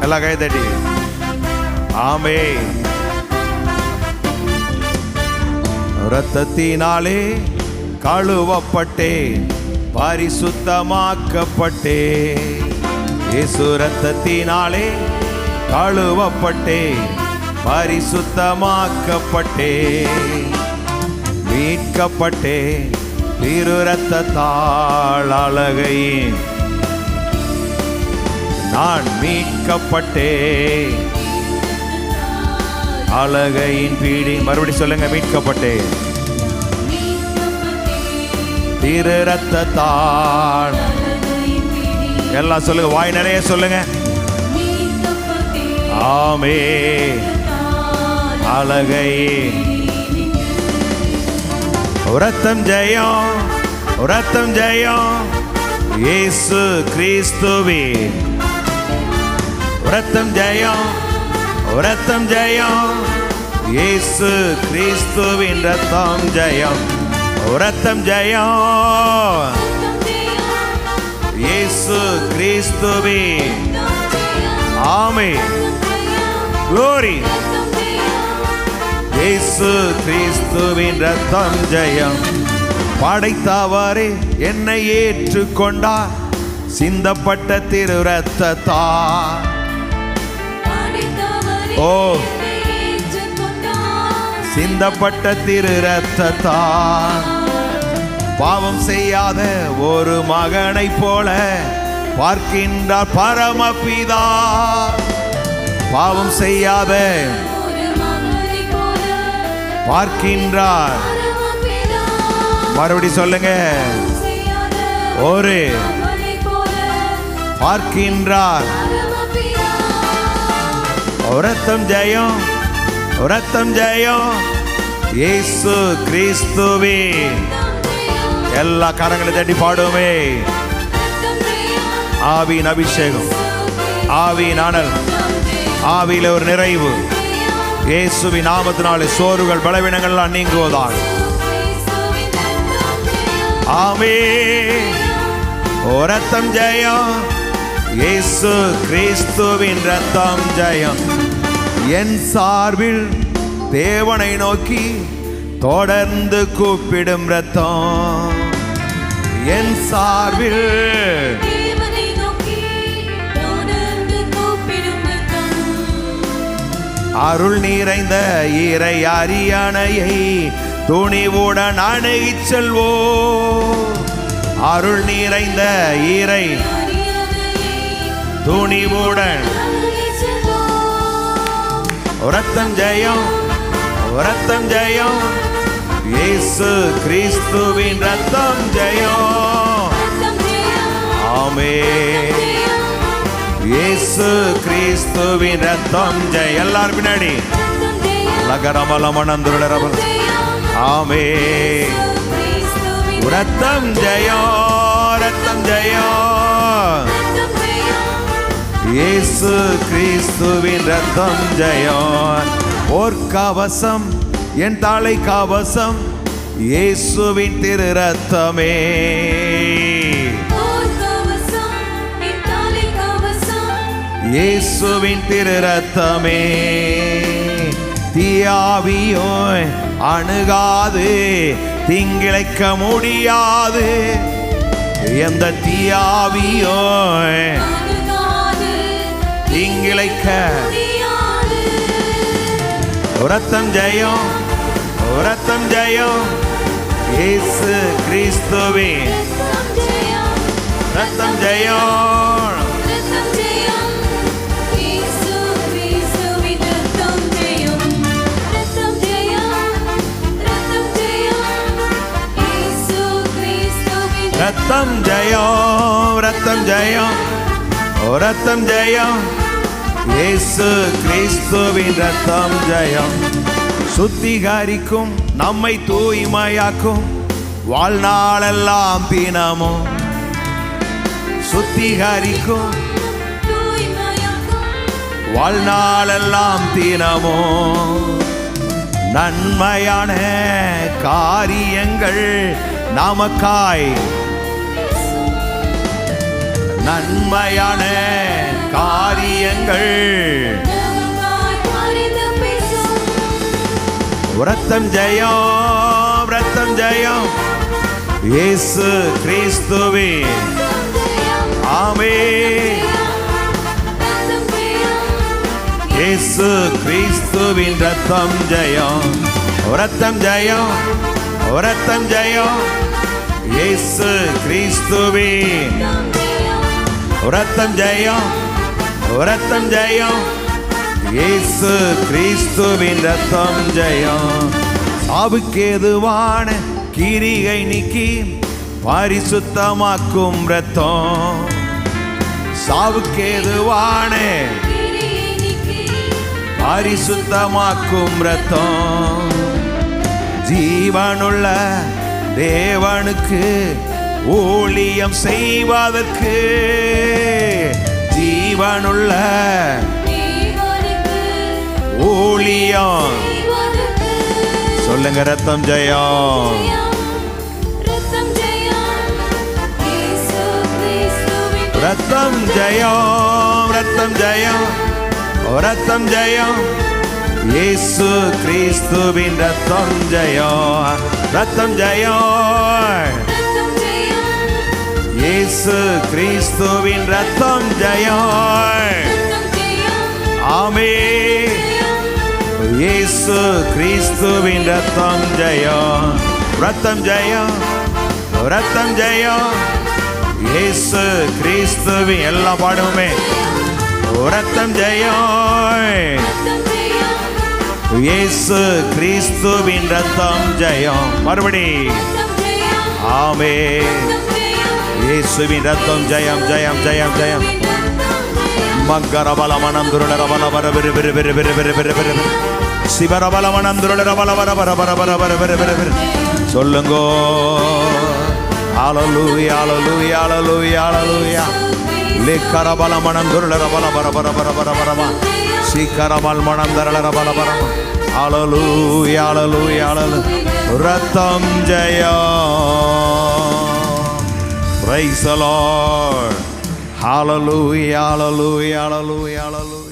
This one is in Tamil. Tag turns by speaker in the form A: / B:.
A: எல்லாம் கை தட்டி ஆமென். இரத்தத்தினாலே கழுவப்பட்டேன், பரிசுத்தமாக்கப்பட்டேன். இயேசு இரத்தத்தினாலே கழுவப்பட்டேன், பரிசுத்தமாக்கப்பட்டேன். மீட்கப்பட்டேன் திரு இரத்தத்தால் அழகையின். நான் மீட்கப்பட்டேன் அழகையின் பீடி. மறுபடி சொல்லுங்க, மீட்கப்பட்டேன் திரு இரத்தத்தால். எல்லாம் சொல்லுங்க, வாய் நிறைய சொல்லுங்க. ஆமென். அழகையின் இரத்தம் ஜெயம், இரத்தம் ஜெயம். இயேசு கிறிஸ்துவின் இரத்தம் ஜெயம், இரத்தம் ஜெயம். இயேசு கிறிஸ்துவின் இரத்தம் ஜெயம், இரத்தம் ஜெயம். இயேசு கிறிஸ்துவின். ஆமென். glory. இயேசு கிறிஸ்துவின் இரத்தம் ஜெயம். படைத்தவரே என்னை ஏற்றுக்கொண்டார், சிந்தப்பட்ட திரு இரத்தத்தால். ஓ, சிந்தப்பட்ட திரு இரத்தத்தால் பாவம் செய்யாத ஒரு மகனை போல பார்க்கின்றார் பரமபிதா. பாவம் செய்யாத பார்க்கின்றார். மறுபடி சொல்லுங்க, ஒரு பார்க்கின்றார். இரத்தம் ஜெயம், இரத்தம் ஜெயம். இயேசு கிறிஸ்துவின். எல்லா கரங்களை தட்டி பாடுமே. ஆவியின் அபிஷேகம், ஆவியின் அனல், ஆவியில ஒரு நிறைவு. இயேசுவின் நாமத்தினாலே சோர்வுகள் பலவீனங்கள் நீங்குவதால். ஆமென். இரத்தம் ஜெயம். இயேசு கிறிஸ்துவின் இரத்தம் ஜெயம். என் சார்பில் தேவனை நோக்கி தொடர்ந்து கூப்பிடும் இரத்தம். என் சார்பில் அருள் நிறைந்த இறை அரியணையை துணிவுடன் அணுகிச் செல்வோ. அருள் நிறைந்த இறை துணிவுடன். இரத்தம் ஜெயம், இரத்தம் ஜெயம். இயேசு கிறிஸ்துவின் இரத்தம் ஜெயம். ஆமென். இயேசு கிறிஸ்துவின் இரத்தம் ஜெயம். எல்லாரும் பின்னாடி லகரமலமனந்துரரவ. ஆமென். இரத்தம் ஜெயம், இரத்தம் ஜெயம். இயேசு கிறிஸ்துவின் இரத்தம் ஜெயம். போர்க்கவசம் என் தலை கவசம், இயேசுவின் திரு இரத்தமே. இயேசுவின் திரு இரத்தமே. தீயாவியோ அணுகாது, தீங்கிழைக்க முடியாது. எந்த தீயாவியோ தீங்கிழைக்க. இரத்தம் ஜெயம், இரத்தம் ஜெயம். இயேசு கிறிஸ்துவின் இரத்தம் ஜெயம். ரத்தம் ஜெயம், ரத்தம் ஜெயம், ரத்தம் ஜெயம். இயேசு கிறிஸ்துவின் ரத்தம் ஜெயம். சுத்திகரிக்கும், நம்மை தூய்மையாக்கும், வாழ்நாளெல்லாம் தினமும் சுத்திகரிக்கும், வாழ்நாளெல்லாம் தினமும் நன்மையான காரியங்கள் நமக்காய், நன்மையான காரியங்கள் ரத்தம் ஜெயம், ரத்தம் ஜெயம், இயேசு கிறிஸ்துவே. ஆமென். இயேசு கிறிஸ்துவின் ரத்தம் ஜெயம், ரத்தம் ஜெயம், ரத்தம் ஜெயம், இயேசு கிறிஸ்துவின் ரத்தம் ஜெயம், ரத்தம் ஜெயம், இயேசு கிறிஸ்துவின் ரத்தம் ஜெயம். சாவுக்கேதுவான கிரியை நீக்கி பரிசுத்தமாக்கும் ரத்தம். சாவுக்கேதுவான பரிசுத்தமாக்கும் ரத்தம். ஜீவனுள்ள தேவனுக்கு ஊழியம் செய்வதற்கு, ஜீவனுள்ள ஊழியம் சொல்லுங்க. ரத்தம் ஜெயம், ரத்தம் ஜெயம், ரத்தம் ஜெயம், ரத்தம் ஜெயம், இயேசு கிறிஸ்துவின் ரத்தம் ஜெயம், ரத்தம் ஜெயம், இயேசு கிறிஸ்துவின் ரத்தம் ஜெயம். ஆமென். இயேசு கிறிஸ்துவின் ரத்தம் ஜெயம், ரத்தம் ஜெயம், ரத்தம் ஜெயம், இயேசு கிறிஸ்துவின் எல்லா பாடுமே. ரத்தம் ஜெயம், இயேசு கிறிஸ்துவின் ரத்தம் ஜெயம். மறுபடி ஆமென். இயேசுவின் ரத்தம் ஜெயம், ஜெயம், ஜெயம், ஜெயம். மகரபலமனம் துருளரபல வர விரு விரு விரு விரு விரு விரு விரு சிவரபலமனம் துருளரபல வர வர வர வர வர விரு விரு விரு சொல்லுங்க. ஹalleluya, ஹalleluya, ஹalleluya, ஹalleluya. லேக்கரபலமனம் துருளரபல வர வர வர வர வர சீக்கரமல் மனம் தரளரபல வர. ஹalleluya, ஹalleluya, ஹalleluya. ரத்தம் ஜெயம். Praise the Lord. Hallelujah, hallelujah, hallelujah, hallelujah.